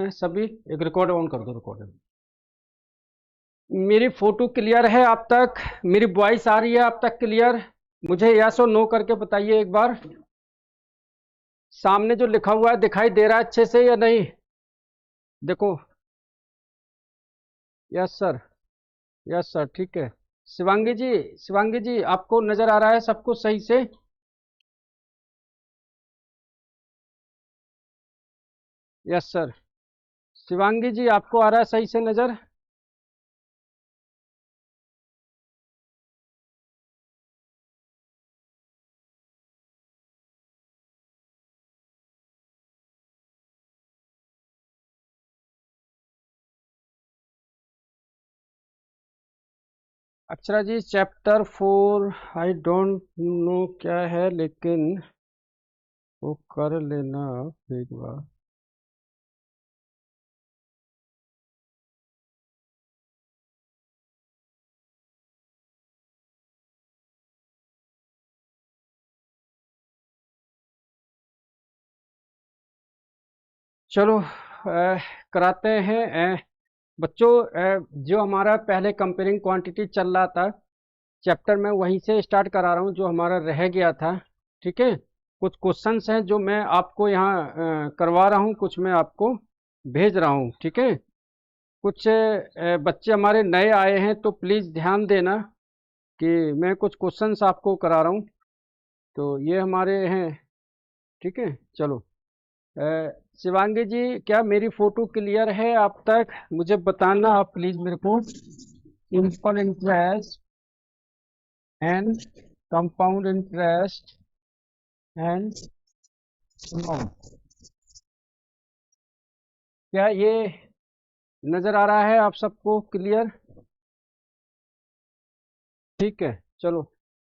सभी एक record on कर दो। रिकॉर्ड मेरी फोटो क्लियर है आप तक? मेरी वॉइस आ रही है आप तक क्लियर? मुझे यस और नो करके बताइए एक बार। सामने जो लिखा हुआ है दिखाई दे रहा है अच्छे से या नहीं? देखो। Yes sir. यस सर ठीक है। शिवांगी जी, शिवांगी जी आपको नजर आ रहा है सब कुछ सही से? Yes sir. शिवांगी जी आपको आ रहा है सही से नजर? अक्षरा जी चैप्टर 4 आई डोंट नो क्या है, लेकिन वो कर लेना आप एक बार। चलो कराते हैं। बच्चों, जो हमारा पहले कंपेयरिंग क्वांटिटी चल रहा था चैप्टर में, वहीं से स्टार्ट करा रहा हूँ जो हमारा रह गया था। ठीक है। कुछ क्वेश्चंस हैं जो मैं आपको यहाँ करवा रहा हूँ, कुछ मैं आपको भेज रहा हूँ। ठीक है। कुछ बच्चे हमारे नए आए हैं तो प्लीज़ ध्यान देना कि मैं कुछ क्वेश्चंस आपको करा रहा हूँ। तो ये हमारे हैं। ठीक है। चलो। शिवांगी जी क्या मेरी फोटो क्लियर है आप तक? मुझे बताना आप प्लीज मेरे को। Simple interest and compound interest and amount, क्या ये नजर आ रहा है आप सबको क्लियर? ठीक है। चलो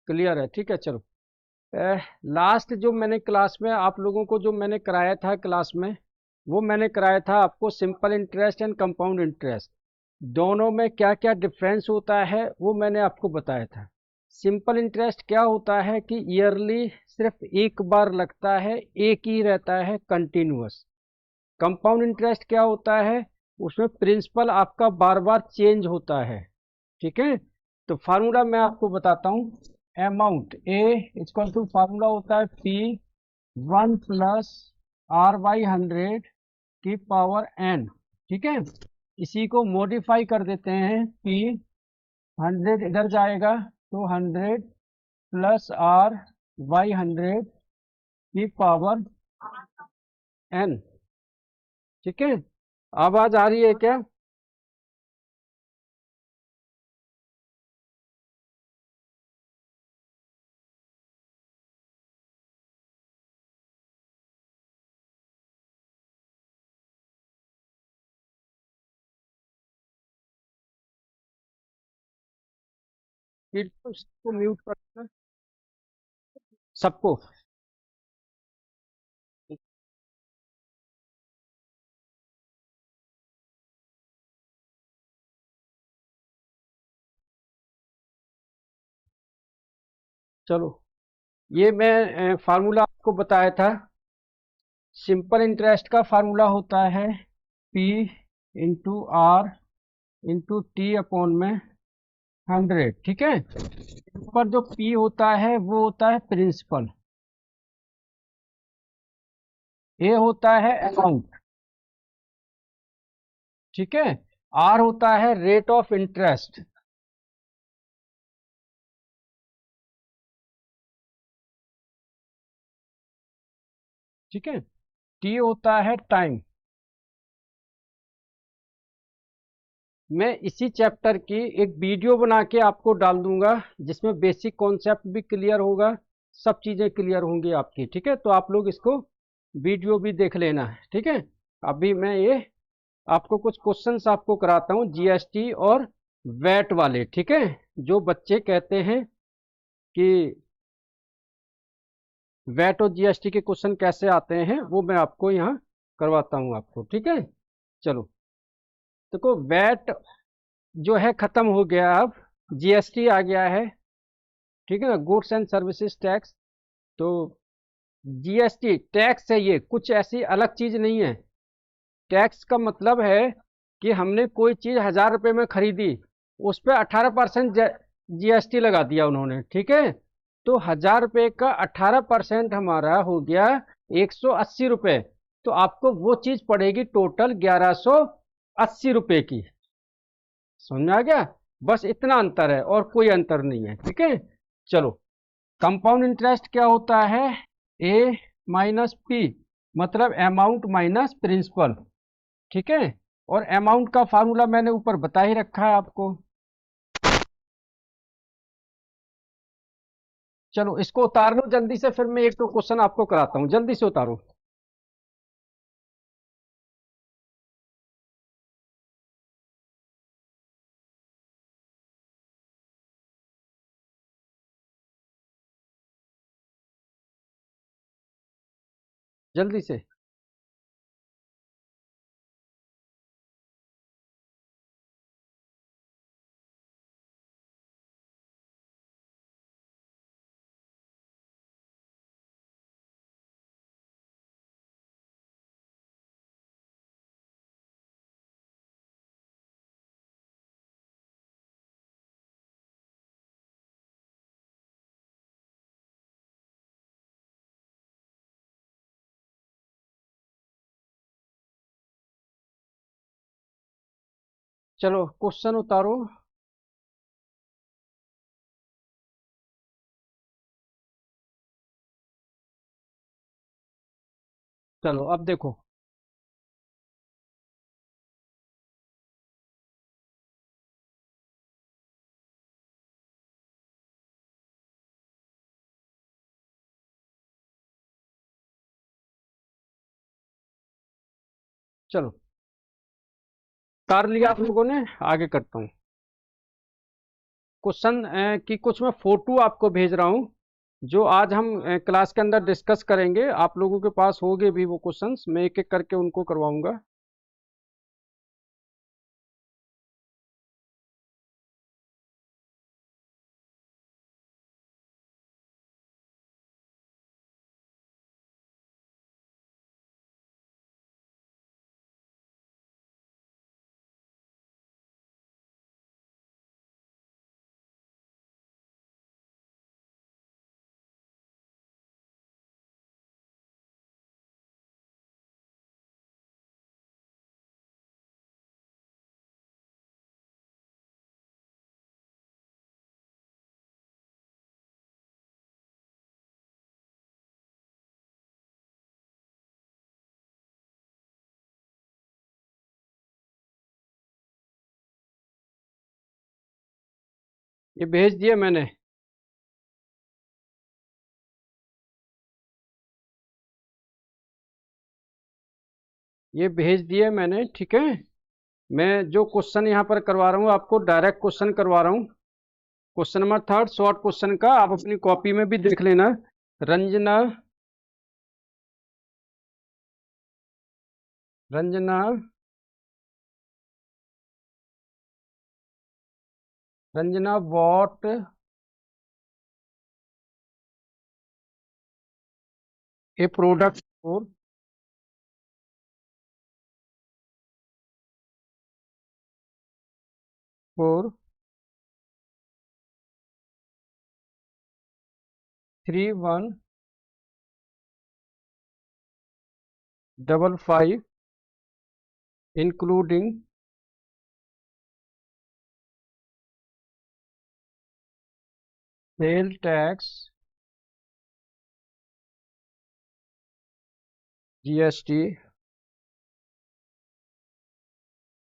क्लियर है। ठीक है। चलो। लास्ट जो मैंने क्लास में आप लोगों को जो मैंने कराया था क्लास में, वो मैंने कराया था आपको simple interest and compound interest, दोनों में क्या क्या डिफरेंस होता है वो मैंने आपको बताया था। सिंपल इंटरेस्ट क्या होता है कि ईयरली सिर्फ एक बार लगता है, एक ही रहता है कंटिन्यूअस। कंपाउंड इंटरेस्ट क्या होता है, उसमें प्रिंसिपल आपका बार बार चेंज होता है। ठीक है। तो फार्मूला मैं आपको बताता हूँ। Amount A equal to formula होता है पी 1 + R/100 की पावर n। ठीक है। इसी को मॉडिफाई कर देते हैं, पी 100 इधर जाएगा तो 100 + R/100 की पावर n। ठीक है। आवाज आ रही है क्या? फिर तो इसको म्यूट करना सबको। चलो। ये मैं फार्मूला आपको बताया था। सिंपल इंटरेस्ट का फार्मूला होता है P into R into T upon में 100। ठीक है। पर जो पी होता है वो होता है प्रिंसिपल, ए होता है अमाउंट। ठीक है। आर होता है रेट ऑफ इंटरेस्ट। ठीक है। टी होता है टाइम। मैं इसी चैप्टर की एक वीडियो बना के आपको डाल दूंगा जिसमें बेसिक कॉन्सेप्ट भी क्लियर होगा, सब चीज़ें क्लियर होंगी आपकी। ठीक है। तो आप लोग इसको वीडियो भी देख लेना है। ठीक है। अभी मैं ये आपको कुछ क्वेश्चंस आपको कराता हूँ जीएसटी और वैट वाले। ठीक है। जो बच्चे कहते हैं कि वैट और जीएसटी के क्वेश्चन कैसे आते हैं वो मैं आपको यहाँ करवाता हूँ आपको। ठीक है। चलो। देखो वैट जो है खत्म हो गया, अब जीएसटी आ गया है। ठीक है ना, गुड्स एंड सर्विसेज टैक्स। तो जीएसटी टैक्स है, ये कुछ ऐसी अलग चीज नहीं है। टैक्स का मतलब है कि हमने कोई चीज़ 1000 रुपये में खरीदी, उस पर 18% जीएसटी लगा दिया उन्होंने, ठीक है। तो 1000 रुपये का 18% हमारा हो गया 180 रुपये। तो आपको वो चीज़ पड़ेगी टोटल 1180 रुपये की। समझ में आ गया? बस इतना अंतर है और कोई अंतर नहीं है, ठीक है। चलो, कंपाउंड इंटरेस्ट क्या होता है? ए माइनस पी, मतलब अमाउंट माइनस प्रिंसिपल, ठीक है। और अमाउंट का फार्मूला मैंने ऊपर बता ही रखा है आपको। चलो इसको उतार लो जल्दी से, फिर मैं एक तो क्वेश्चन आपको कराता हूँ, जल्दी से उतारो। जल्दी से। चलो क्वेश्चन उतारो। चलो अब देखो। चलो उतार लिया आप लोगों ने, आगे करता हूँ क्वेश्चन की। कुछ मैं फोटो आपको भेज रहा हूँ जो आज हम क्लास के अंदर डिस्कस करेंगे। आप लोगों के पास होंगे भी वो क्वेश्चंस, मैं एक एक करके उनको करवाऊंगा। ये भेज दिया मैंने। ये भेज दिया मैंने, ठीक है। मैं जो क्वेश्चन यहाँ पर करवा रहा हूँ आपको, डायरेक्ट क्वेश्चन करवा रहा हूँ। क्वेश्चन नंबर 3 शॉर्ट क्वेश्चन का, आप अपनी कॉपी में भी देख लेना। Ranjana, Ranjana, Ranjana what A product four 3155 including sale tax, GST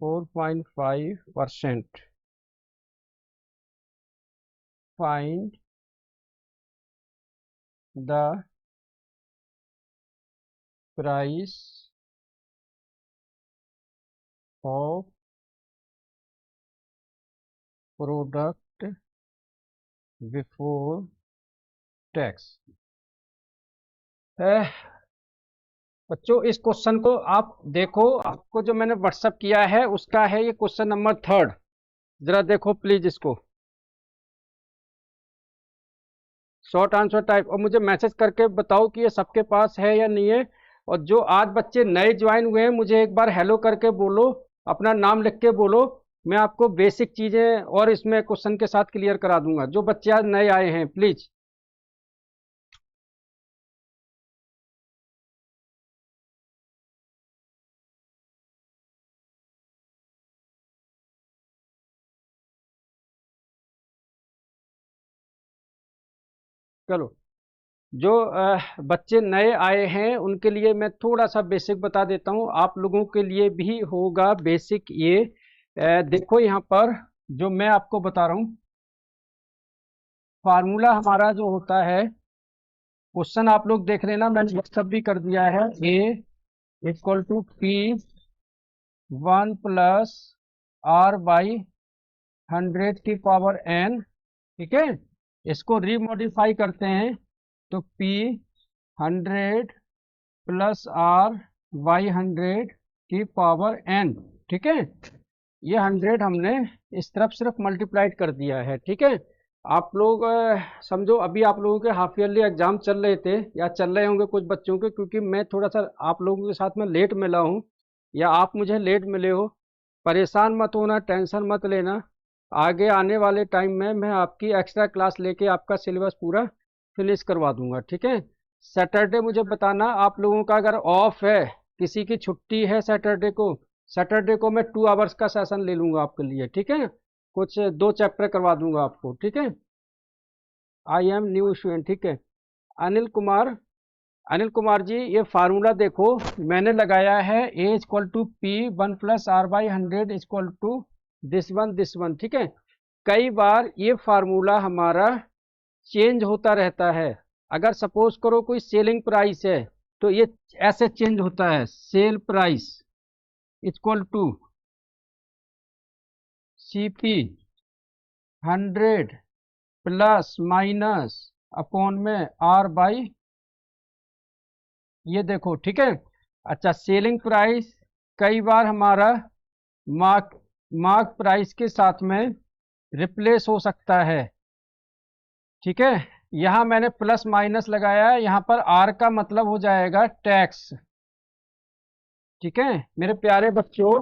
4.5%. Find the price of product before tax। बच्चों इस क्वेश्चन को आप देखो, आपको जो मैंने व्हाट्सअप किया है उसका है ये क्वेश्चन नंबर 3। जरा देखो प्लीज इसको, शॉर्ट आंसर टाइप, और मुझे मैसेज करके बताओ कि ये सबके पास है या नहीं है। और जो आज बच्चे नए ज्वाइन हुए हैं मुझे एक बार हेलो करके बोलो, अपना नाम लिख के बोलो। मैं आपको बेसिक चीज़ें और इसमें क्वेश्चन के साथ क्लियर करा दूंगा। जो बच्चे आज नए आए हैं प्लीज़। चलो, जो बच्चे नए आए हैं उनके लिए मैं थोड़ा सा बेसिक बता देता हूँ, आप लोगों के लिए भी होगा बेसिक ये। देखो यहाँ पर जो मैं आपको बता रहा हूँ, फार्मूला हमारा जो होता है, क्वेश्चन आप लोग देख लेना, मैंने व्हाट्सअप भी कर दिया है। A equal to P 1 + r/100 की पावर n। ठीक है, इसको रीमॉडिफाई करते हैं तो P 100 + r/100 की पावर n। ठीक है, ये 100 हमने इस तरफ सिर्फ मल्टीप्लाइड कर दिया है। ठीक है, आप लोग समझो अभी आप लोगों के हाफ ईयरली एग्जाम चल रहे थे या चल रहे होंगे कुछ बच्चों के, क्योंकि मैं थोड़ा सा आप लोगों के साथ में लेट मिला हूँ या आप मुझे लेट मिले हो। परेशान मत होना, टेंशन मत लेना। आगे आने वाले टाइम में मैं आपकी एक्स्ट्रा क्लास लेके आपका सिलेबस पूरा फिनिश करवा दूंगा। ठीक है, सैटरडे मुझे बताना आप लोगों का अगर ऑफ है, किसी की छुट्टी है सैटरडे को, सैटरडे को मैं 2 आवर्स का सेशन ले लूंगा आपके लिए। ठीक है, कुछ 2 चैप्टर करवा दूंगा आपको। ठीक है, आई एम न्यू स्टूडेंट। ठीक है, अनिल कुमार, अनिल कुमार जी ये फार्मूला देखो मैंने लगाया है, A equal to P 1 + r/100 equal to this one. ठीक है, कई बार ये फार्मूला हमारा चेंज होता रहता है। अगर सपोज करो कोई सेलिंग प्राइस है तो ये ऐसे चेंज होता है, sale price equal to CP 100 ± upon में r/, ये देखो। ठीक है, अच्छा सेलिंग प्राइस कई बार हमारा मार्क मार्क प्राइस के साथ में रिप्लेस हो सकता है। ठीक है, यहाँ मैंने प्लस माइनस लगाया है, यहाँ पर आर का मतलब हो जाएगा टैक्स। ठीक है मेरे प्यारे बच्चों,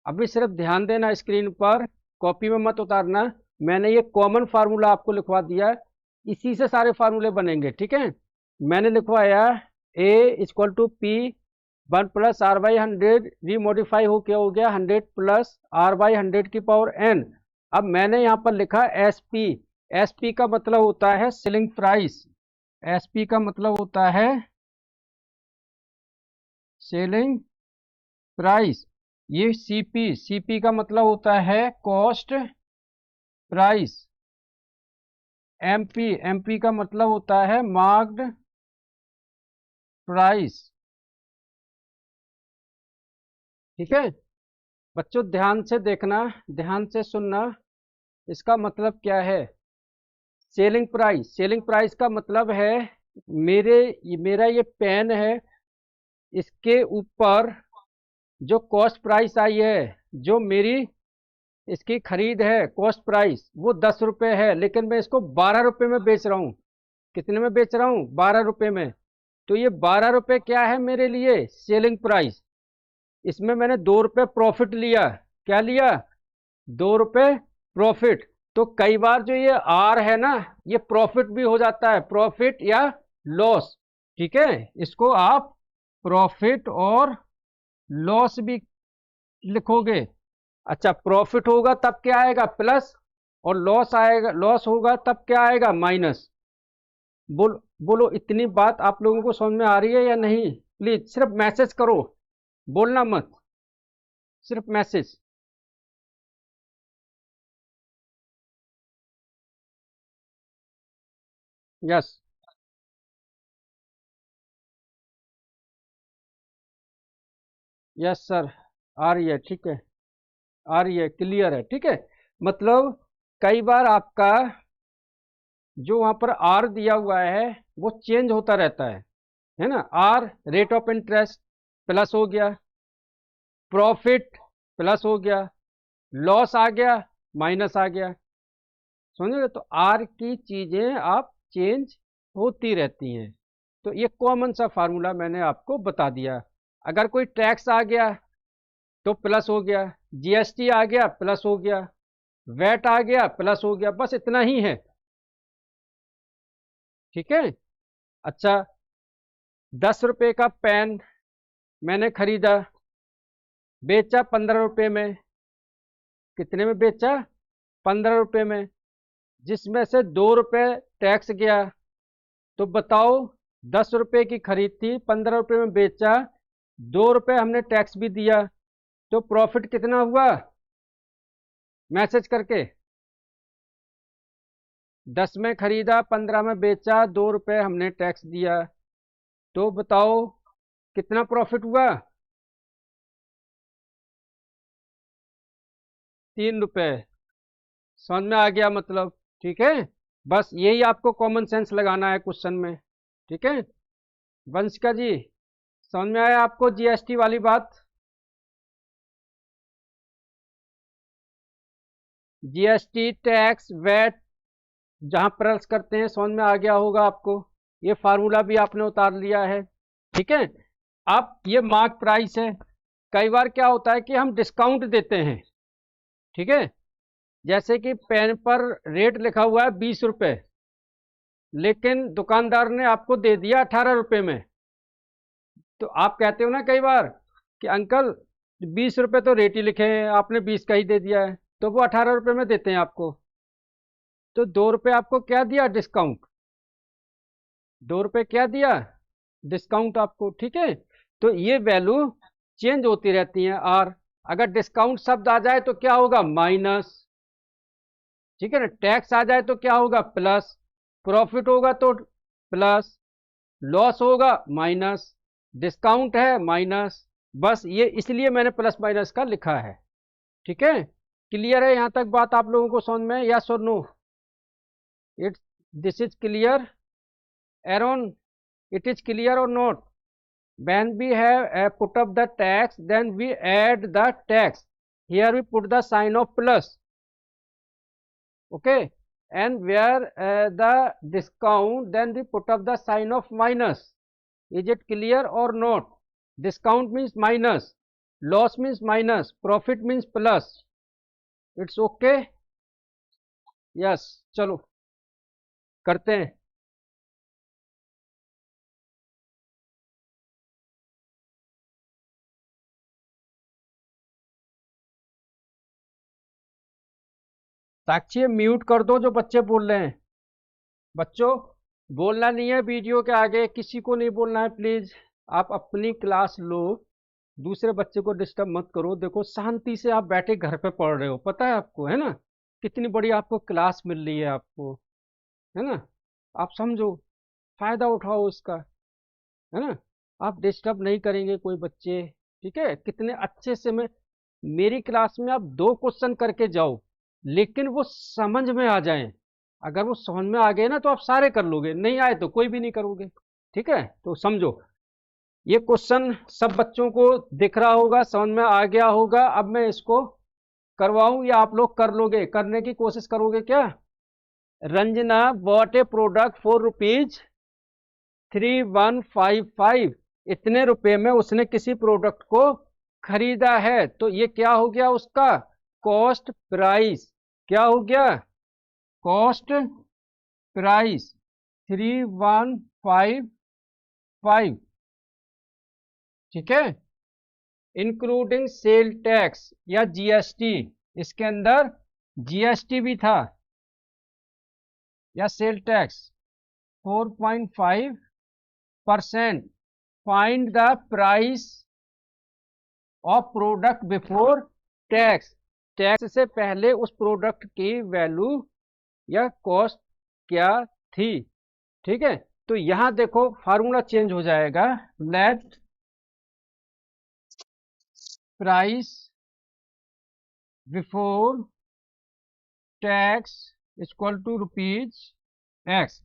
अभी सिर्फ ध्यान देना स्क्रीन पर, कॉपी में मत उतारना। मैंने ये कॉमन फार्मूला आपको लिखवा दिया, इसी से सारे फार्मूले बनेंगे। ठीक है, मैंने लिखवाया ए इक्वल टू पी 1 + r/100 रीमोडिफाई हो क्या हो गया 100 + r/100 की पावर n। अब मैंने यहाँ पर लिखा SP, SP का मतलब होता है सेलिंग प्राइस, SP का मतलब होता है सेलिंग प्राइस। ये CP का मतलब होता है कॉस्ट प्राइस। MP का मतलब होता है मार्क्ड प्राइस। ठीक है बच्चों, ध्यान से देखना, ध्यान से सुनना, इसका मतलब क्या है। सेलिंग प्राइस, सेलिंग प्राइस का मतलब है मेरा ये पेन है, इसके ऊपर जो कॉस्ट प्राइस आई है, जो मेरी इसकी खरीद है कॉस्ट प्राइस वो 10 रुपये है, लेकिन मैं इसको 12 रुपये में बेच रहा हूँ। कितने में बेच रहा हूँ? 12 रुपये में। तो ये 12 रुपये क्या है मेरे लिए? Selling price. इसमें मैंने 2 रुपये प्रॉफिट लिया। क्या लिया? 2 रुपये प्रॉफिट। तो कई बार जो ये आर है ना, ये प्रॉफिट भी हो जाता है, प्रॉफिट या लॉस। ठीक है, इसको आप प्रॉफिट और लॉस भी लिखोगे। अच्छा, प्रॉफिट होगा तब क्या आएगा? प्लस, और लॉस आएगा, लॉस होगा तब क्या आएगा? माइनस। बोलो इतनी बात आप लोगों को समझ में आ रही है या नहीं? प्लीज सिर्फ मैसेज करो, बोलना मत, सिर्फ मैसेज। यस, यस सर, आ रही है। ठीक है, आ रही है, क्लियर है। ठीक है, मतलब कई बार आपका जो वहां पर आर दिया हुआ है वो चेंज होता रहता है ना। R rate of interest plus हो गया, प्रॉफिट प्लस हो गया, लॉस आ गया, माइनस आ गया। समझे? तो आर की चीजें आप चेंज होती रहती हैं। तो ये कॉमन सा फार्मूला मैंने आपको बता दिया। अगर कोई टैक्स आ गया तो प्लस हो गया, जीएसटी आ गया प्लस हो गया, वैट आ गया प्लस हो गया, बस इतना ही है। ठीक है। अच्छा, 10 रुपए का पेन मैंने खरीदा, बेचा 15 रुपए में। कितने में बेचा? 15 रुपए में, जिसमें से 2 रुपए टैक्स गया। तो बताओ, 10 रुपए की खरीद थी, 15 रुपए में बेचा, 2 रुपए हमने टैक्स भी दिया, तो प्रॉफिट कितना हुआ? मैसेज करके, 10 में खरीदा, 15 में बेचा, 2 रुपए हमने टैक्स दिया, तो बताओ कितना प्रॉफिट हुआ? 3 रुपए। समझ में आ गया मतलब? ठीक है, बस यही आपको कॉमन सेंस लगाना है क्वेश्चन में। ठीक है वंशिका जी, समझ में आया आपको जीएसटी वाली बात? जीएसटी, टैक्स, वैट जहां प्लस करते हैं, समझ में आ गया होगा आपको। ये फार्मूला भी आपने उतार लिया है। ठीक है, अब ये मार्क प्राइस है। कई बार क्या होता है कि हम डिस्काउंट देते हैं। ठीक है, जैसे कि पेन पर रेट लिखा हुआ है 20 रुपए, लेकिन दुकानदार ने आपको दे दिया 18 रुपए में। तो आप कहते हो ना कई बार कि अंकल 20 रुपए तो रेट ही लिखे हैं, आपने 20 का ही दे दिया है, तो वो 18 रुपए में देते हैं आपको। तो 2 रुपए आपको क्या दिया? डिस्काउंट। 2 रुपए क्या दिया? डिस्काउंट आपको। ठीक है, तो ये वैल्यू चेंज होती रहती है। और अगर डिस्काउंट शब्द आ जाए तो क्या होगा? माइनस। ठीक है ना, टैक्स आ जाए तो क्या होगा? प्लस। प्रॉफिट होगा तो प्लस, लॉस होगा माइनस, डिस्काउंट है माइनस। बस ये इसलिए मैंने प्लस माइनस का लिखा है। ठीक है, क्लियर है यहां तक बात आप लोगों को समझ में? यस और no? It this is clear? एरोन, it is clear or not? When we have put up the tax, then we add the tax. Here we put the sign of plus. Okay, and where the discount, then we put up the sign of minus. Is it clear or not? Discount means minus, loss means minus, profit means plus. It's okay? Yes, चलो करते हैं। साक्षी mute कर दो जो बच्चे बोल रहे हैं। बच्चों, बोलना नहीं है वीडियो के आगे, किसी को नहीं बोलना है प्लीज। आप अपनी क्लास लो, दूसरे बच्चे को डिस्टर्ब मत करो। देखो, शांति से आप बैठे घर पे पढ़ रहे हो, पता है आपको, है ना? कितनी बड़ी आपको क्लास मिल रही है आपको, है ना? आप समझो, फायदा उठाओ उसका, है ना? आप डिस्टर्ब नहीं करेंगे कोई बच्चे। ठीक है, कितने अच्छे से मैं, मेरी क्लास में आप 2 क्वेश्चन करके जाओ, लेकिन वो समझ में आ जाएं। अगर वो समझ में आ गए ना तो आप सारे कर लोगे, नहीं आए तो कोई भी नहीं करोगे। ठीक है, तो समझो, ये क्वेश्चन सब बच्चों को दिख रहा होगा, समझ में आ गया होगा। अब मैं इसको करवाऊं या आप लोग कर लोगे? करने की कोशिश करोगे क्या? Ranjana bot A product for ₹3155। इतने रुपए में उसने किसी प्रोडक्ट को खरीदा है, तो ये क्या हो गया उसका? Cost price. क्या हो गया? Cost price 3155। ठीक है, इंक्लूडिंग सेल टैक्स या जीएसटी। इसके अंदर जीएसटी भी था या sale tax. 4.5%। Find the price of product before tax. Tax से पहले उस प्रोडक्ट की वैल्यू या कॉस्ट क्या थी। ठीक है, तो यहां देखो फार्मूला चेंज हो जाएगा। Let price before tax equal to ₹X।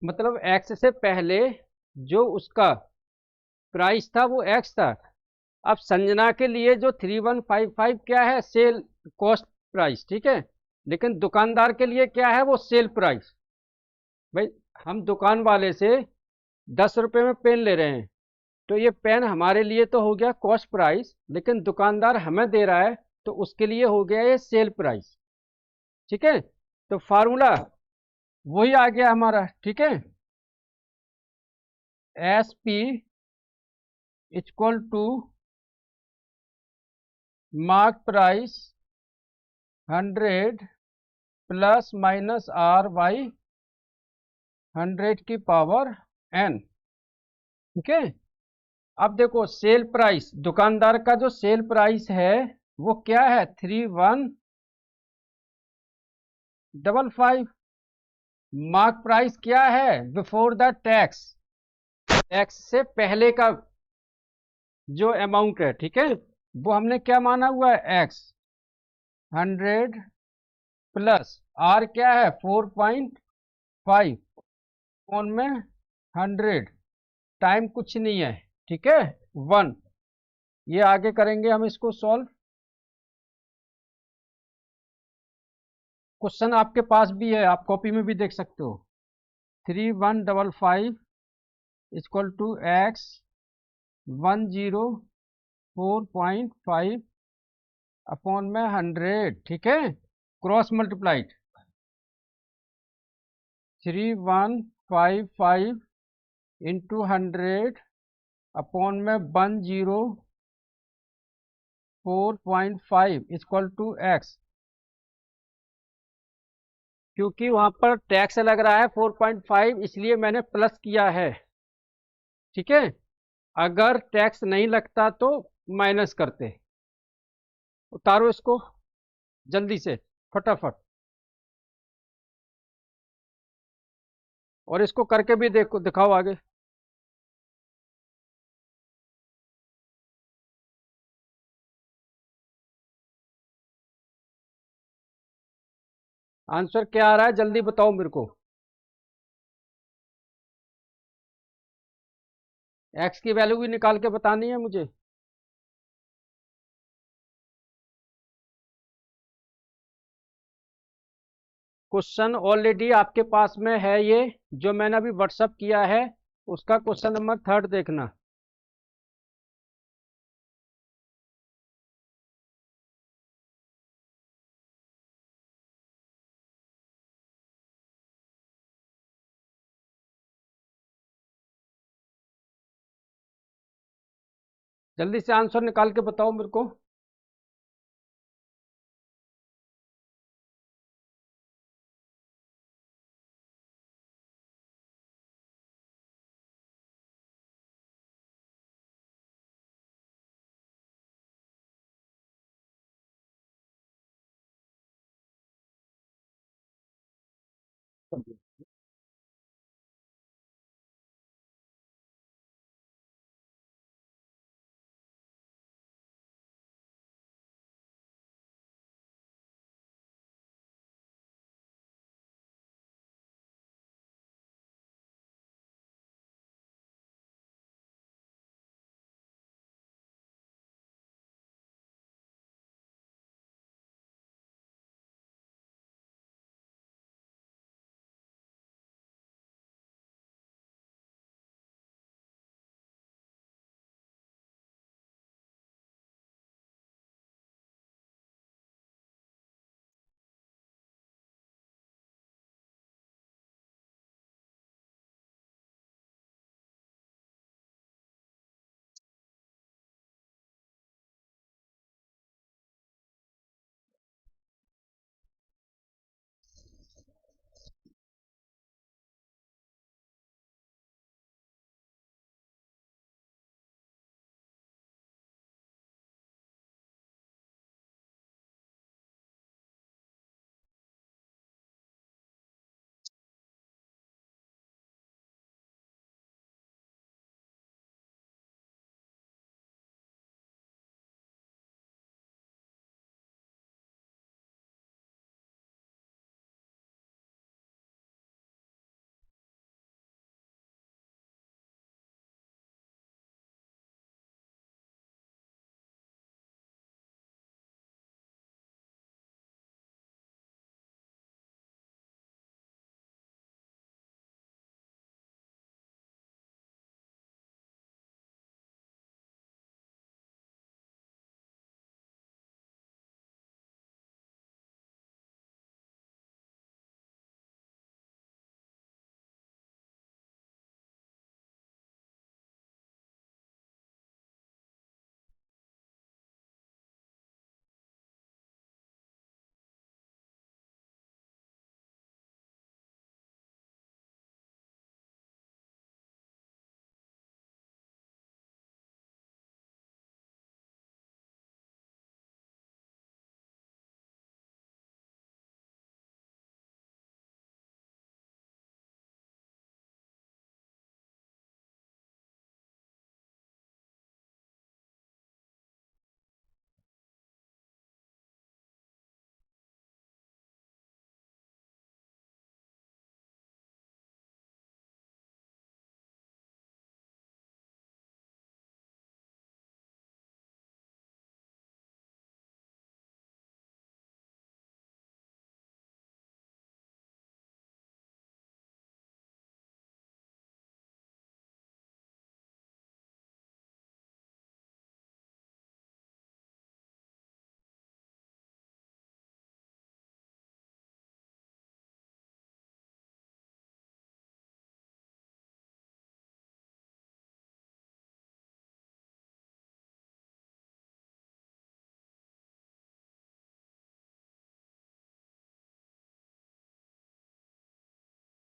मतलब एक्स से पहले जो उसका प्राइस था वो एक्स था। अब संजना के लिए जो 3155 क्या है? Cell cost price. ठीक है, लेकिन दुकानदार के लिए क्या है? वो सेल प्राइस। भाई, हम दुकान वाले से 10 रुपए में पेन ले रहे हैं, तो ये पेन हमारे लिए तो हो गया कॉस्ट प्राइस, लेकिन दुकानदार हमें दे रहा है तो उसके लिए हो गया ये सेल प्राइस। ठीक है, तो फार्मूला वही आ गया हमारा। ठीक है, S P equal to mark price 100 plus minus R by 100 की पावर एन। ठीक है, अब देखो सेल प्राइस, दुकानदार का जो सेल प्राइस है वो क्या है, 3155। मार्क प्राइस क्या है, बिफोर द टैक्स, टैक्स से पहले का जो अमाउंट है। ठीक है, वो हमने क्या माना हुआ है, एक्स 100 प्लस आर क्या है 4.5 फोन में 100 टाइम कुछ नहीं है। ठीक है, 1। ये आगे करेंगे हम इसको सॉल्व। क्वेश्चन आपके पास भी है, आप कॉपी में भी देख सकते हो। 3155 इक्वल टू एक्स 104.5 अपॉन में 100। ठीक है, क्रॉस मल्टीप्लाइड 3155 इंटू 100 अपॉन में 104.5 इक्वल टू एक्स। क्योंकि वहां पर टैक्स लग रहा है 4.5, इसलिए मैंने प्लस किया है। ठीक है, अगर टैक्स नहीं लगता तो माइनस करते। उतारो इसको जल्दी से, फटाफट, और इसको करके भी देखो, दिखाओ आगे। आंसर क्या आ रहा है जल्दी बताओ मेरे को। एक्स की वैल्यू भी निकाल के बतानी है मुझे। क्वेश्चन ऑलरेडी आपके पास में है, ये जो मैंने अभी व्हाट्सअप किया है उसका क्वेश्चन नंबर 3 देखना। जल्दी से आंसर निकाल के बताओ मेरे को।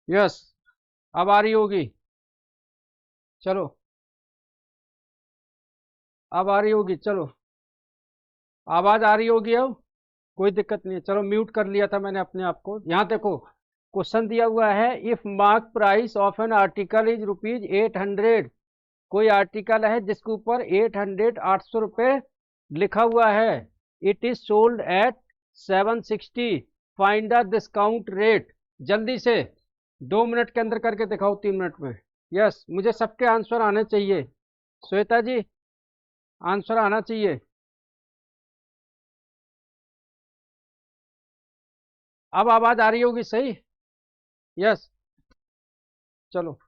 यस, अब आ रही होगी। चलो, अब आ रही होगी, चलो। आवाज आ रही होगी अब। कोई दिक्कत नहीं है, चलो म्यूट कर लिया था मैंने अपने आप को। यहाँ देखो, क्वेश्चन दिया हुआ है, if mark price of an article is rupees 800। कोई आर्टिकल है जिसके ऊपर 800 लिखा हुआ है। It is sold at 760। Find the discount rate. जल्दी से 2 मिनट के अंदर करके दिखाओ, 3 मिनट में। यस, मुझे सबके आंसर आने चाहिए। श्वेता जी, आंसर आना चाहिए। अब आवाज आ रही होगी सही। यस, चलो।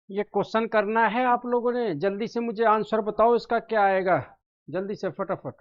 ये क्वेश्चन करना है आप लोगों ने, जल्दी से मुझे आंसर बताओ इसका क्या आएगा। जल्दी से फटाफट।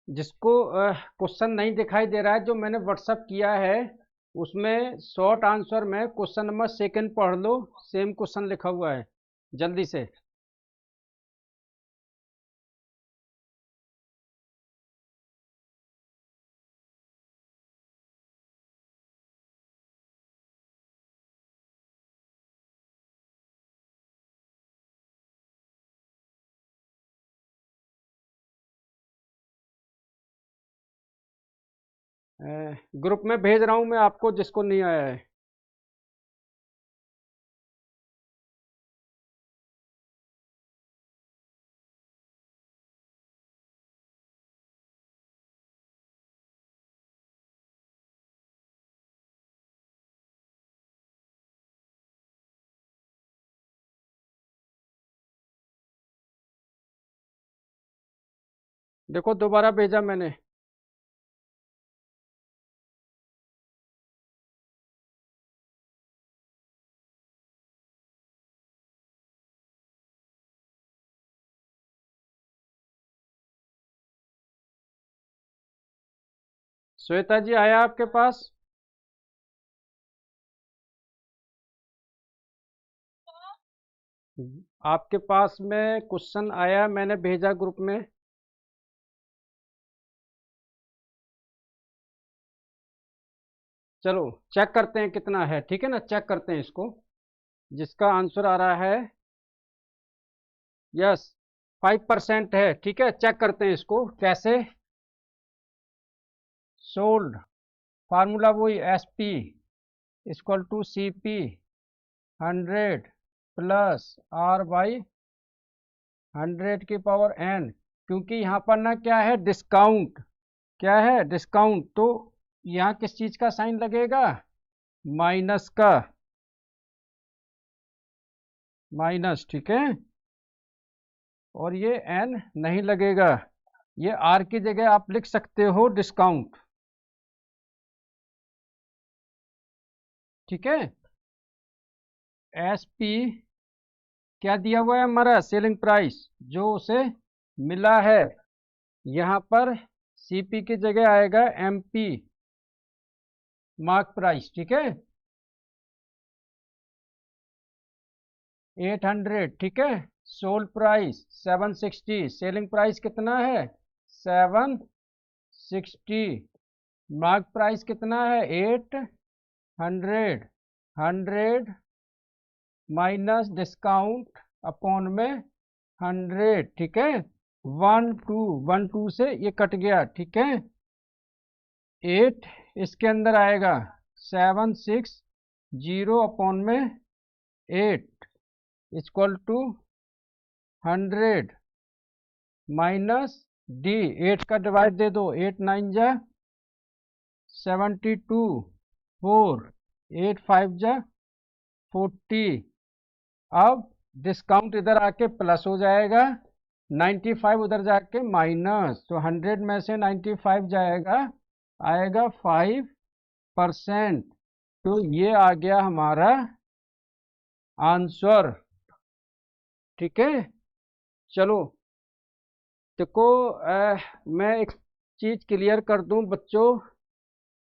जिसको क्वेश्चन नहीं दिखाई दे रहा है जो मैंने व्हाट्सअप किया है, उसमें शॉर्ट आंसर में क्वेश्चन नंबर सेकंड पढ़ लो। सेम क्वेश्चन लिखा हुआ है, जल्दी से। ग्रुप में भेज रहा हूँ मैं आपको, जिसको नहीं आया है। देखो, दोबारा भेजा मैंने। श्वेता जी आया आपके पास? आपके पास में क्वेश्चन आया, मैंने भेजा ग्रुप में। चलो चेक करते हैं कितना है, ठीक है ना, चेक करते हैं इसको। जिसका आंसर आ रहा है यस 5% है, ठीक है। चेक करते हैं इसको कैसे। सोल्ड फार्मूला वही S P equal to C P 100 plus R by 100 की पावर एन। क्योंकि यहाँ पर ना क्या है, डिस्काउंट, क्या है डिस्काउंट, तो यहाँ किस चीज का साइन लगेगा, माइनस का, माइनस, ठीक है। और ये एन नहीं लगेगा, ये आर की जगह आप लिख सकते हो डिस्काउंट, ठीक है। एस पी क्या दिया हुआ है हमारा, सेलिंग प्राइस जो उसे मिला है। यहाँ पर सीपी की जगह आएगा एमपी मार्क प्राइस, ठीक है। 800, ठीक है। सोल्ड प्राइस 760, सेलिंग प्राइस कितना है 760, मार्क प्राइस कितना है 800, 100 माइनस डिस्काउंट अपॉन में 100, ठीक है। 1 2 से ये कट गया, ठीक है। 8 इसके अंदर आएगा, 760 अपॉन में 8 इक्वल टू 100 माइनस डी, 8 का डिवाइड दे दो, 8 9 जा 72, 4 8 5 जा 40। अब डिस्काउंट इधर आके प्लस हो जाएगा, 95 उधर जाके माइनस, तो 100 में से 95 जाएगा, आएगा 5%। तो ये आ गया हमारा आंसर, ठीक है। चलो देखो, मैं एक चीज क्लियर कर दूं बच्चों,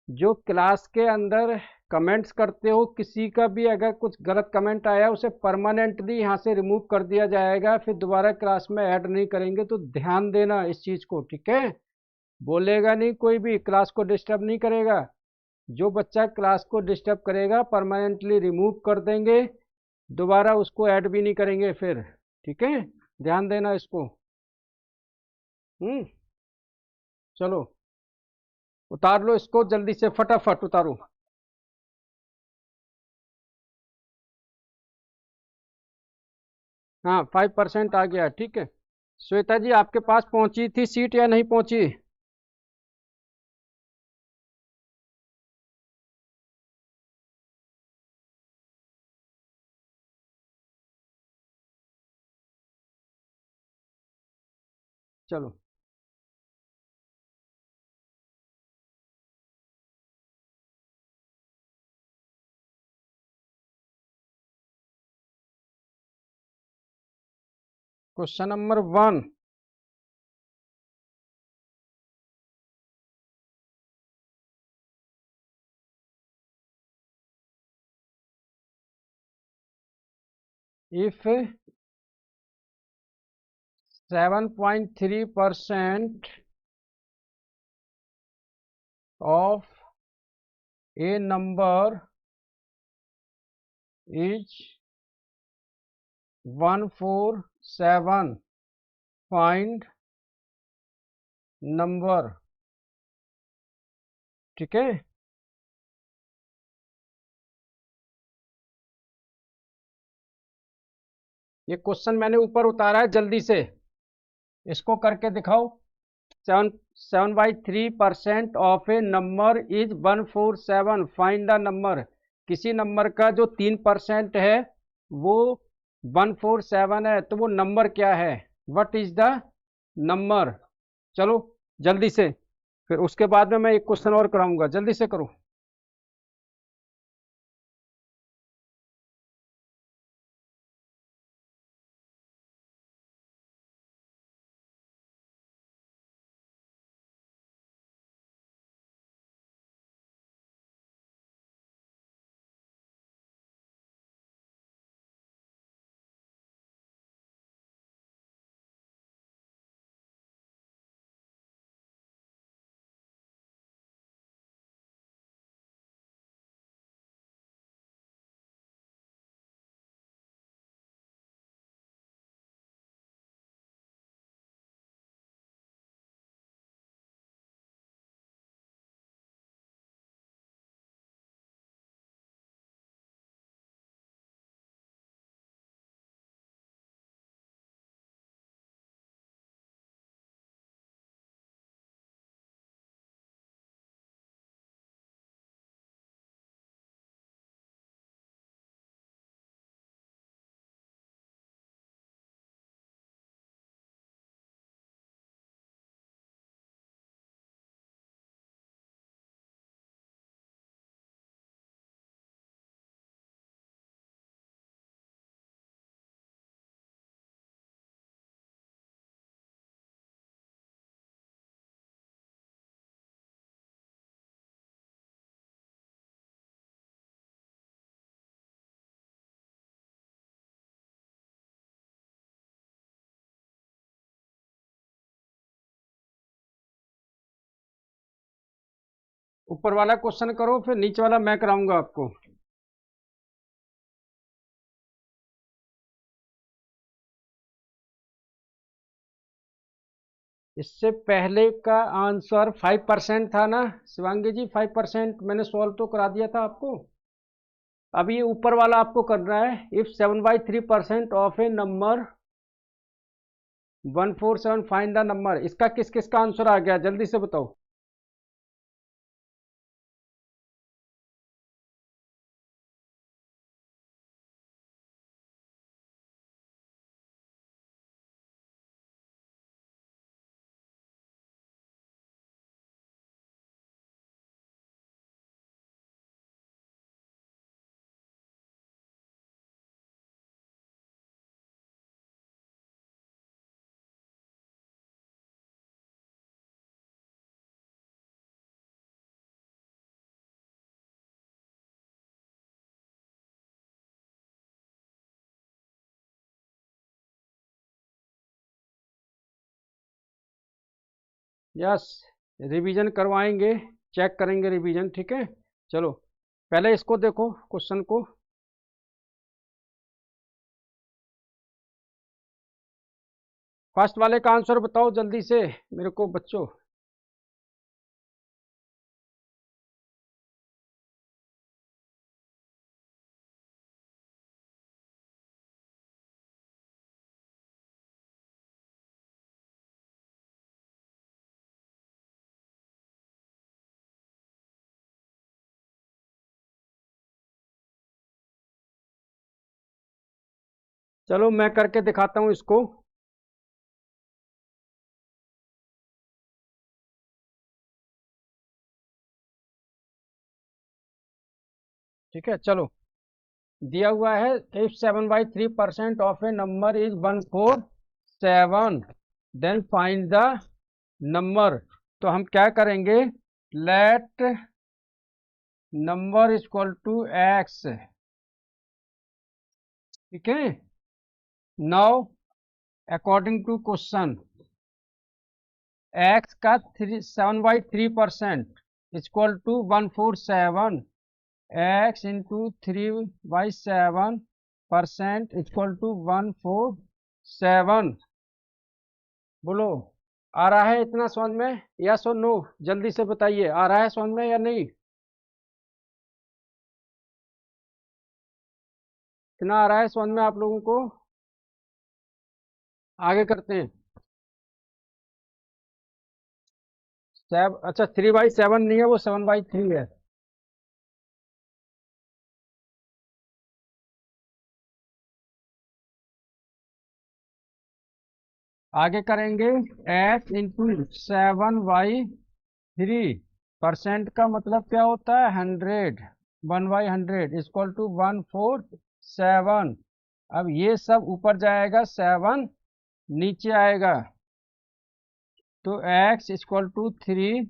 जो क्लास के अंदर कमेंट्स करते हो, किसी का भी अगर कुछ गलत कमेंट आया उसे परमानेंटली यहाँ से रिमूव कर दिया जाएगा, फिर दोबारा क्लास में ऐड नहीं करेंगे, तो ध्यान देना इस चीज़ को, ठीक है। बोलेगा नहीं कोई भी, क्लास को डिस्टर्ब नहीं करेगा। जो बच्चा क्लास को डिस्टर्ब करेगा परमानेंटली रिमूव कर देंगे, दोबारा उसको ऐड भी नहीं करेंगे फिर, ठीक है। ध्यान देना इसको। हम्म। चलो उतार लो इसको, जल्दी से फटाफट उतारो। हाँ 5% आ गया, ठीक है। श्वेता जी आपके पास पहुंची थी सीट या नहीं पहुंची? चलो question number 1, if 7.3% of a number is 147, find number, ठीक है। ये क्वेश्चन मैंने ऊपर उतारा है, जल्दी से इसको करके दिखाओ। 7/3% of a number is 147, find the number. किसी नंबर का जो 3% है वो 147 है, तो वो नंबर क्या है, व्हाट इज द नंबर। चलो जल्दी से, फिर उसके बाद में मैं एक क्वेश्चन और कराऊंगा, जल्दी से करो। ऊपर वाला क्वेश्चन करो, फिर नीचे वाला मैं कराऊंगा आपको। इससे पहले का आंसर 5% था ना शिवांगी जी, 5% मैंने सॉल्व तो करा दिया था आपको। अब ये ऊपर वाला आपको करना है। If 7/3% of a number 147 find the number. इसका किस किस का आंसर आ गया, जल्दी से बताओ। यस, रिवीजन करवाएंगे, चेक करेंगे रिवीजन, ठीक है। चलो पहले इसको देखो क्वेश्चन को। फर्स्ट वाले का आंसर बताओ जल्दी से मेरे को बच्चों। चलो मैं करके दिखाता हूँ इसको। ठीक है, चलो दिया हुआ है if 7/3% of a number is 147 then find the number. तो हम क्या करेंगे, let number equal to X. ठीक है, now according to question X का 7/3% equal to 147 X into 3/7% equal to 147। बोलो आ रहा है इतना समझ में, यस और नो, जल्दी से बताइए आ रहा है समझ में या नहीं। कितना आ रहा है समझ में आप लोगों को। आगे करते हैं। अच्छा 3/7 नहीं है, वो 7/3 है। आगे करेंगे एक्स इंटू 7/3%। का मतलब क्या होता है 100, 1/100 इक्वल टू 147। अब ये सब ऊपर जाएगा, 7 नीचे आएगा, तो x इक्वल टू 3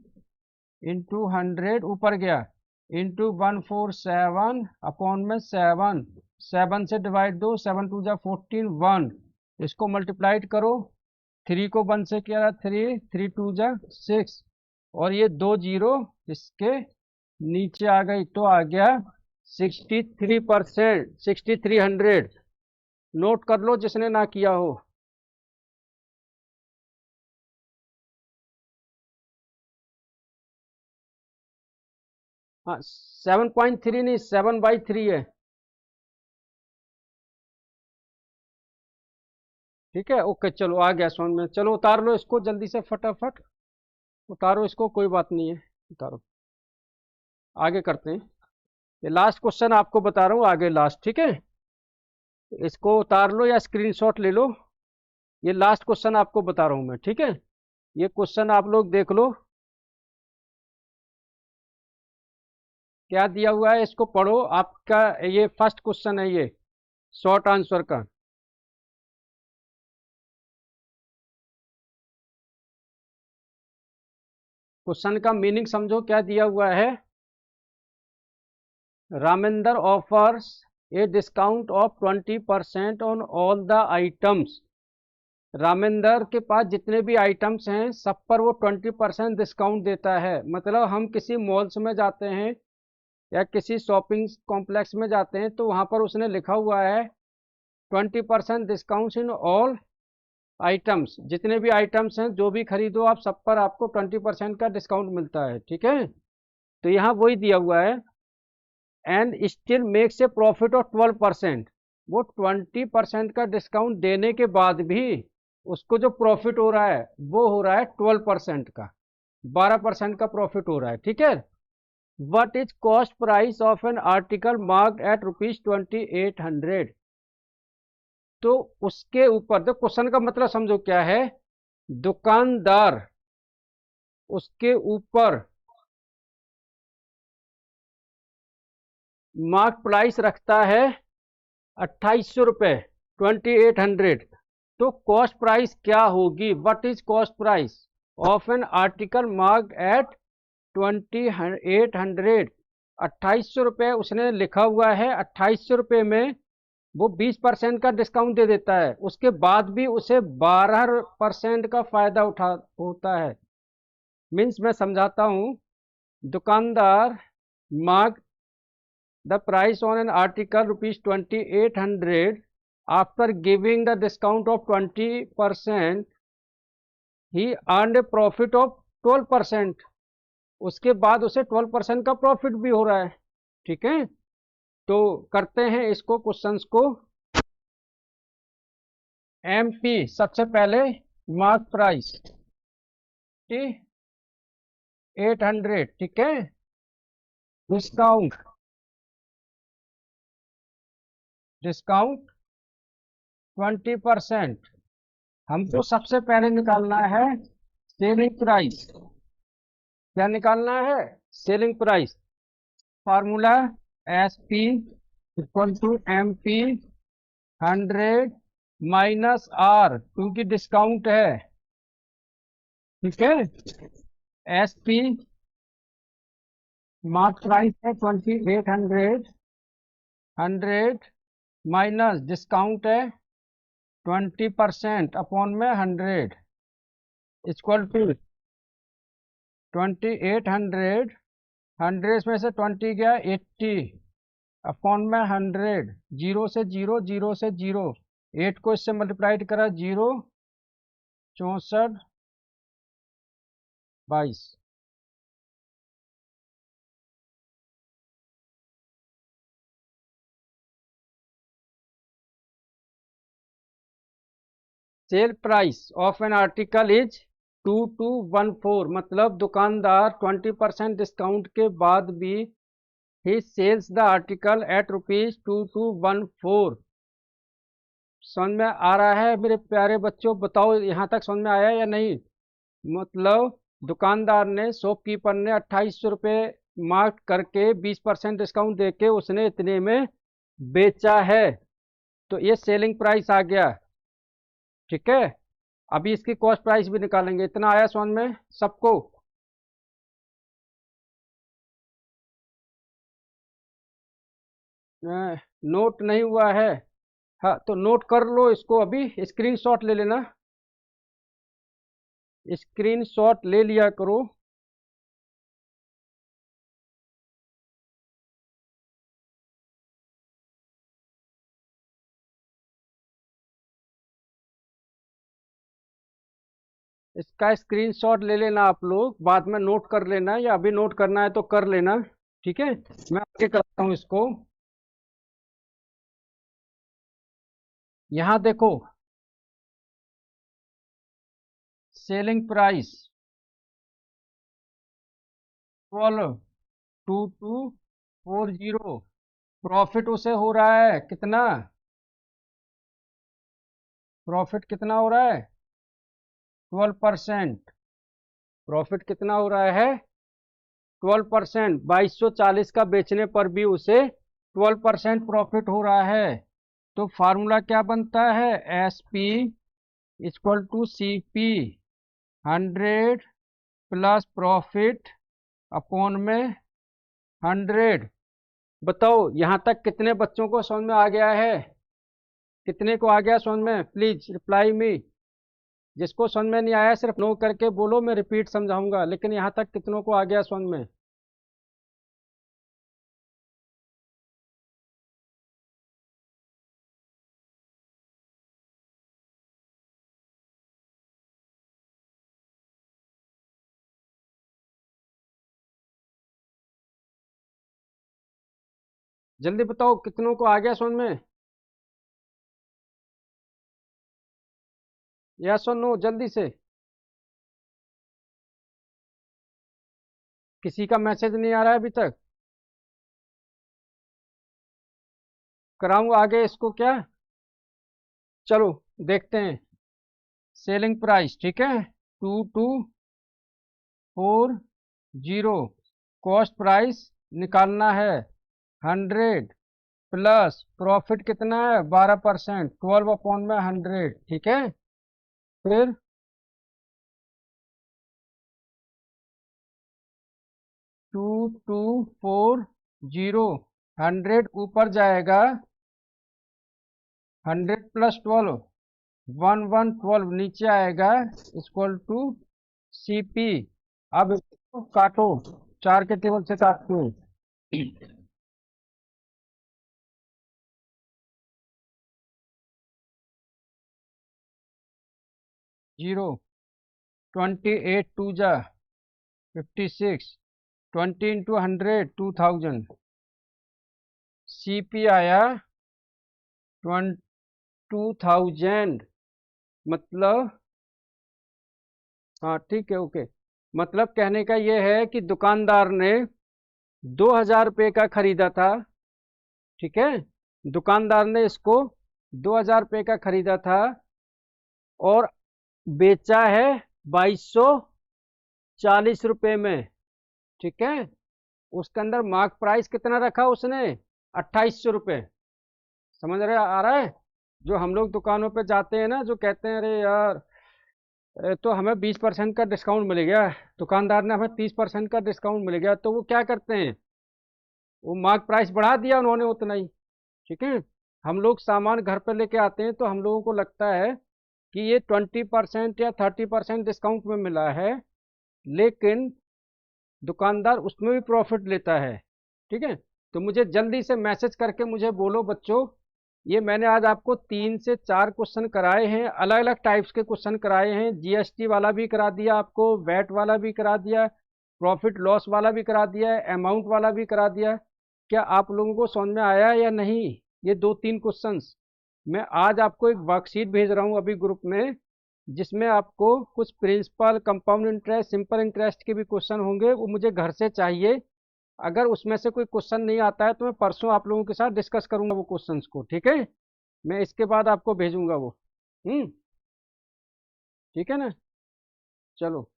इंटू 100 ऊपर गया इंटू 147 अपॉन में 7। 7 से डिवाइड दो, 7 टू जा 14, 1। इसको मल्टीप्लाइड करो, 3 को 1 से किया 3, 3 टू जा 6, और ये 2 जीरो इसके नीचे आ गई, तो आ गया 63%, 6300। नोट कर लो जिसने ना किया हो। हाँ 7.3 नहीं, 7/3 है। ठीक है, ओके, चलो आ गया समझ में। चलो उतार लो इसको जल्दी से, फटाफट उतारो इसको, कोई बात नहीं है, उतारो। आगे करते हैं। ये लास्ट क्वेश्चन आपको बता रहा हूँ, आगे लास्ट, ठीक है। इसको उतार लो या स्क्रीनशॉट ले लो। ये लास्ट क्वेश्चन आपको बता रहा हूँ मैं, ठीक है। ये क्वेश्चन आप लोग देख लो क्या दिया हुआ है, इसको पढ़ो। आपका ये फर्स्ट क्वेश्चन है, ये शॉर्ट आंसर का। क्वेश्चन का मीनिंग समझो क्या दिया हुआ है। Ramendra offers a discount of 20% on all the items Ramendra के पास जितने भी आइटम्स हैं सब पर वो 20% डिस्काउंट देता है। मतलब हम किसी मॉल्स में जाते हैं या किसी शॉपिंग कॉम्प्लेक्स में जाते हैं तो वहाँ पर उसने लिखा हुआ है 20% डिस्काउंट इन ऑल आइटम्स। जितने भी आइटम्स हैं जो भी खरीदो आप सब पर आपको 20% का डिस्काउंट मिलता है। ठीक है, तो यहाँ वही दिया हुआ है and still makes a profit of 12%। वो 20% का डिस्काउंट देने के बाद भी उसको जो प्रॉफिट हो रहा है वो हो रहा है 12% का, 12% का प्रॉफिट हो रहा है। ठीक है, what is cost price of an article marked at ₹2800। तो उसके ऊपर तो क्वेश्चन का मतलब समझो क्या है, दुकानदार उसके ऊपर मार्क प्राइस रखता है 2800 रुपये, 2800। तो कॉस्ट प्राइस क्या होगी, what is cost price of an article marked at 2800। 2800 रुपये उसने लिखा हुआ है, 2800 रुपये में वो 20% का डिस्काउंट दे देता है, उसके बाद भी उसे 12% का फायदा उठा होता है। मीन्स मैं समझाता हूँ, दुकानदार mark the price on an article ₹2800 after giving the discount of 20%, he earned a profit of 12%। उसके बाद उसे 12% का प्रॉफिट भी हो रहा है। ठीक है, तो करते हैं इसको क्वेश्चंस को। एमपी सबसे पहले मार्क प्राइस 800। ठीक है, डिस्काउंट 20%। हमको सबसे पहले निकालना है सेलिंग प्राइस। क्या निकालना है, selling price. Formula SP equal to MP 100 minus R, क्योंकि डिस्काउंट है। ठीक है, SP मार्क प्राइस है 2800, 100 माइनस डिस्काउंट है 20% अपॉन में 100 इक्वल टू 2800, 100 में से 20 गया 80 अपॉन में 100, 0 से 0, 0 से 0, 8 को इससे मल्टीप्लाइड करा 0, 64 22। Sale price of an article is 2214। मतलब दुकानदार 20% डिस्काउंट के बाद भी ही सेल्स द आर्टिकल एट ₹2214। समझ में आ रहा है मेरे प्यारे बच्चों, बताओ यहाँ तक समझ में आया या नहीं। मतलब दुकानदार ने, शॉपकीपर ने 2800 रुपये मार्क करके 20% डिस्काउंट देके उसने इतने में बेचा है, तो ये सेलिंग प्राइस आ गया। ठीक है, अभी इसकी कॉस्ट प्राइस भी निकालेंगे। इतना आया समझ में सबको। नोट नहीं हुआ है, हाँ तो नोट कर लो इसको, अभी स्क्रीनशॉट ले लेना, स्क्रीनशॉट ले लिया करो। इसका स्क्रीनशॉट ले लेना आप लोग, बाद में नोट कर लेना, या अभी नोट करना है तो कर लेना। ठीक है, मैं आगे करता हूँ इसको। यहाँ देखो, सेलिंग प्राइस 2240, प्रॉफिट उसे हो रहा है कितना, प्रॉफिट कितना हो रहा है 12%। प्रॉफिट कितना हो रहा है 12%। 2240 का बेचने पर भी उसे 12% प्रॉफिट हो रहा है। तो फार्मूला क्या बनता है, SP equal to CP 100 plus profit upon में 100। बताओ यहाँ तक कितने बच्चों को समझ में आ गया है, कितने को आ गया समझ में, प्लीज रिप्लाई मी। जिसको समझ में नहीं आया सिर्फ नो करके बोलो, मैं रिपीट समझाऊंगा। लेकिन यहाँ तक कितनों को आ गया समझ में? जल्दी बताओ कितनों को आ गया समझ में? यस और नो जल्दी से। किसी का मैसेज नहीं आ रहा है अभी तक? कराऊं आगे इसको क्या? चलो देखते हैं। सेलिंग प्राइस, ठीक है, 2240। कॉस्ट प्राइस निकालना है 100 प्लस प्रॉफिट कितना है 12%, 12/100, ठीक है। फिर 2240, 100 ऊपर जाएगा, 100 + 12, 1112 नीचे आएगा, इक्वल टू CP। अब इसको काटो, 4 के टेबल से काटते हैं। 0, 28 2 जा 56, 20 × 100 2000। CP आया 2000, मतलब हाँ ठीक है, ओके। मतलब कहने का ये है कि दुकानदार ने 2000 रुपये का खरीदा था, ठीक है। दुकानदार ने इसको 2000 रुपये का खरीदा था और बेचा है 2240 रुपये में, ठीक है। उसके अंदर मार्क प्राइस कितना रखा उसने? 2800 रुपये। समझ रहे आ रहा है? जो हम लोग दुकानों पे जाते हैं ना, जो कहते हैं अरे यार तो हमें 20% का डिस्काउंट मिल गया, दुकानदार ने हमें 30% का डिस्काउंट मिल गया, तो वो क्या करते हैं, वो मार्क प्राइस बढ़ा दिया उन्होंने उतना ही, ठीक है। हम लोग सामान घर पर लेके आते हैं तो हम लोगों को लगता है कि ये 20% या 30% डिस्काउंट में मिला है, लेकिन दुकानदार उसमें भी प्रॉफिट लेता है, ठीक है। तो मुझे जल्दी से मैसेज करके मुझे बोलो बच्चों, ये मैंने आज आपको 3 से 4 क्वेश्चन कराए हैं, अलग अलग टाइप्स के क्वेश्चन कराए हैं। GST वाला भी करा दिया आपको, वैट वाला भी करा दिया, प्रॉफिट लॉस वाला भी करा दिया, अमाउंट वाला भी करा दिया। क्या आप लोगों को समझ में आया या नहीं? ये 2-3 क्वेश्चंस मैं आज आपको एक वर्कशीट भेज रहा हूँ अभी ग्रुप में, जिसमें आपको कुछ principal, compound interest, simple interest के भी क्वेश्चन होंगे, वो मुझे घर से चाहिए। अगर उसमें से कोई क्वेश्चन नहीं आता है तो मैं परसों आप लोगों के साथ डिस्कस करूंगा वो क्वेश्चंस को, ठीक है। मैं इसके बाद आपको भेजूंगा वो। ठीक है ना? चलो,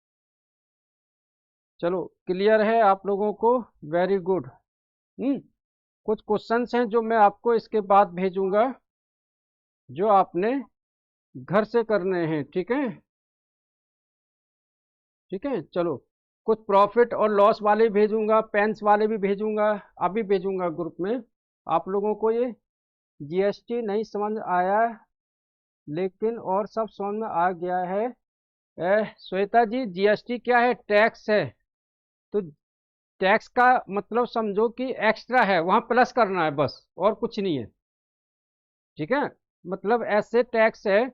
चलो क्लियर है आप लोगों को? Very good. कुछ क्वेश्चंस हैं जो मैं आपको इसके बाद भेजूंगा, जो आपने घर से करने हैं, ठीक है। ठीक है, चलो। कुछ प्रॉफिट और लॉस वाले भेजूंगा, पेन्स वाले भी भेजूंगा, अभी भेजूंगा ग्रुप में। आप लोगों को ये GST नहीं समझ आया, लेकिन और सब समझ में आ गया है। श्वेता जी, GST क्या है? टैक्स है। तो टैक्स का मतलब समझो कि एक्स्ट्रा है, वहां प्लस करना है बस, और कुछ नहीं है, ठीक है। मतलब ऐसे टैक्स है,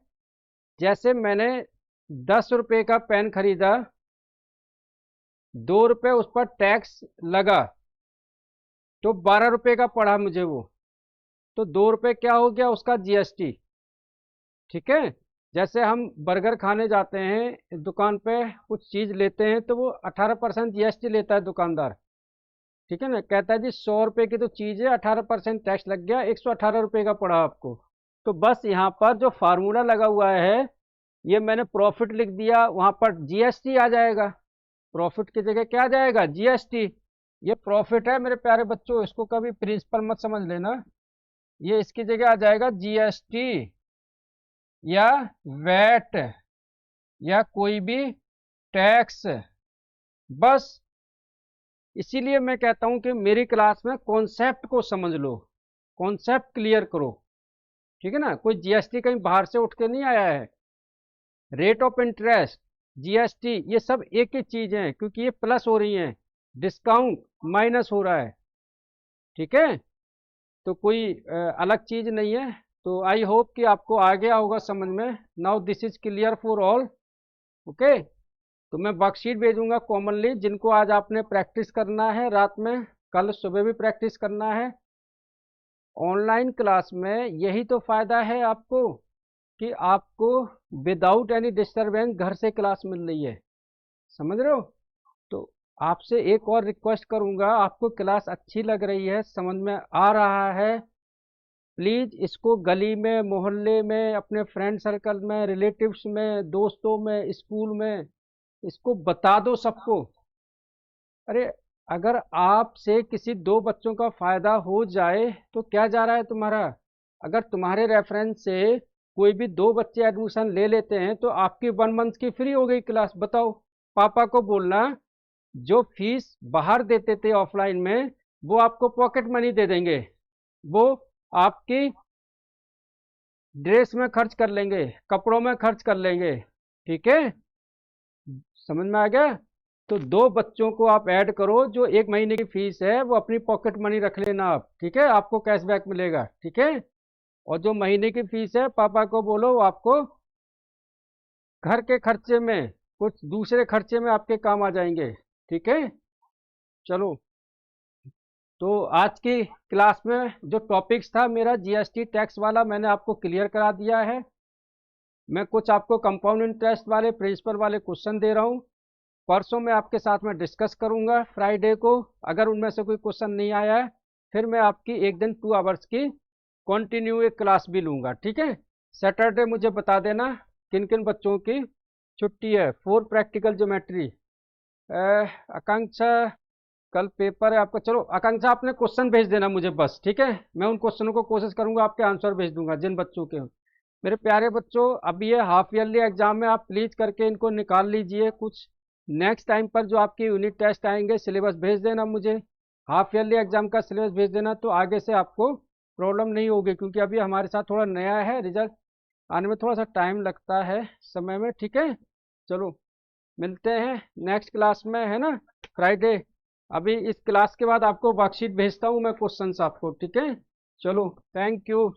जैसे मैंने 10 रुपये का पेन खरीदा, 2 रुपये उस पर टैक्स लगा, तो 12 रुपये का पड़ा मुझे वो, तो 2 रुपये क्या हो गया उसका GST, ठीक है। जैसे हम बर्गर खाने जाते हैं दुकान पे, कुछ चीज़ लेते हैं तो वो 18% GST लेता है दुकानदार, ठीक है ना। कहता है जी 100 रुपये की तो चीज़ है, 18% टैक्स लग गया, 118 रुपये का पड़ा आपको। तो बस यहाँ पर जो फार्मूला लगा हुआ है, ये मैंने प्रॉफिट लिख दिया, वहाँ पर GST आ जाएगा। प्रॉफिट की जगह क्या आ जाएगा? GST। ये प्रॉफिट है मेरे प्यारे बच्चों, इसको कभी प्रिंसिपल मत समझ लेना। ये इसकी जगह आ जाएगा GST या वैट या कोई भी टैक्स, बस। इसीलिए मैं कहता हूं कि मेरी क्लास में कॉन्सेप्ट को समझ लो, कॉन्सेप्ट क्लियर करो, ठीक है ना। कोई GST कहीं बाहर से उठ के नहीं आया है, रेट ऑफ इंटरेस्ट, जीएसटी, ये सब एक ही चीज है, क्योंकि ये प्लस हो रही है, डिस्काउंट माइनस हो रहा है। ठीक है, तो कोई अलग चीज नहीं है। तो आई होप कि आपको आ गया होगा समझ में। Now this is clear for all. Okay, तो मैं वर्कशीट भेजूंगा कॉमनली, जिनको आज आपने प्रैक्टिस करना है रात में, कल सुबह भी प्रैक्टिस करना है। ऑनलाइन क्लास में यही तो फायदा है आपको, कि आपको विदाउट एनी डिस्टरबेंस घर से क्लास मिल रही है। समझ रहे हो? तो आपसे एक और रिक्वेस्ट करूंगा, आपको क्लास अच्छी लग रही है, समझ में आ रहा है, प्लीज इसको गली में, मोहल्ले में, अपने फ्रेंड सर्कल में, रिलेटिव्स में, दोस्तों में, स्कूल में, इसको बता दो सबको। अरे, अगर आपसे किसी दो बच्चों का फायदा हो जाए तो क्या जा रहा है तुम्हारा? अगर तुम्हारे रेफरेंस से कोई भी दो बच्चे एडमिशन ले लेते हैं तो आपकी 1 मंथ की फ्री हो गई क्लास। बताओ, पापा को बोलना जो फीस बाहर देते थे ऑफलाइन में, वो आपको पॉकेट मनी दे देंगे, वो आपकी ड्रेस में खर्च कर लेंगे, कपड़ों में खर्च कर लेंगे। ठीक है, समझ में आ गया? तो दो बच्चों को आप ऐड करो, जो 1 महीने की फीस है वो अपनी पॉकेट मनी रख लेना आप। ठीक है, आपको कैशबैक मिलेगा। ठीक है, और जो महीने की फीस है पापा को बोलो वो आपको घर के खर्चे में, कुछ दूसरे खर्चे में आपके काम आ जाएंगे। ठीक है, चलो। तो आज की क्लास में जो टॉपिक्स था मेरा जीएसटी टैक्स वाला, मैंने आपको क्लियर करा दिया है। मैं कुछ आपको कंपाउंड इंटरेस्ट वाले, प्रिंसिपल वाले क्वेश्चन दे रहा हूँ। परसों मैं आपके साथ में डिस्कस करूंगा फ्राइडे को। अगर उनमें से कोई क्वेश्चन नहीं आया है, फिर मैं आपकी एक दिन 2 आवर्स की कंटिन्यू एक क्लास भी लूंगा। ठीक है, सैटरडे मुझे बता देना किन किन बच्चों की छुट्टी है। 4 प्रैक्टिकल ज्योमेट्री। आकांक्षा, कल पेपर है आपका। चलो आकांक्षा, आपने क्वेश्चन भेज देना मुझे बस। ठीक है, मैं उन क्वेश्चनों को कोशिश करूंगा आपके आंसर भेज दूंगा जिन बच्चों के हो। मेरे प्यारे बच्चों, अभी ये हाफ ईयरली एग्जाम है, आप प्लीज करके इनको निकाल लीजिए कुछ। नेक्स्ट टाइम पर जो आपके यूनिट टेस्ट आएंगे, सिलेबस भेज देना मुझे। हाफ ईयरली एग्जाम का सिलेबस भेज देना, तो आगे से आपको प्रॉब्लम नहीं होगी, क्योंकि अभी हमारे साथ थोड़ा नया है, रिजल्ट आने में थोड़ा सा टाइम लगता है समय में। ठीक है, चलो मिलते हैं नेक्स्ट क्लास में, है ना, फ्राइडे। अभी इस क्लास के बाद आपको वर्कशीट भेजता हूँ मैं, क्वेश्चंस आपको। ठीक है, चलो, थैंक यू।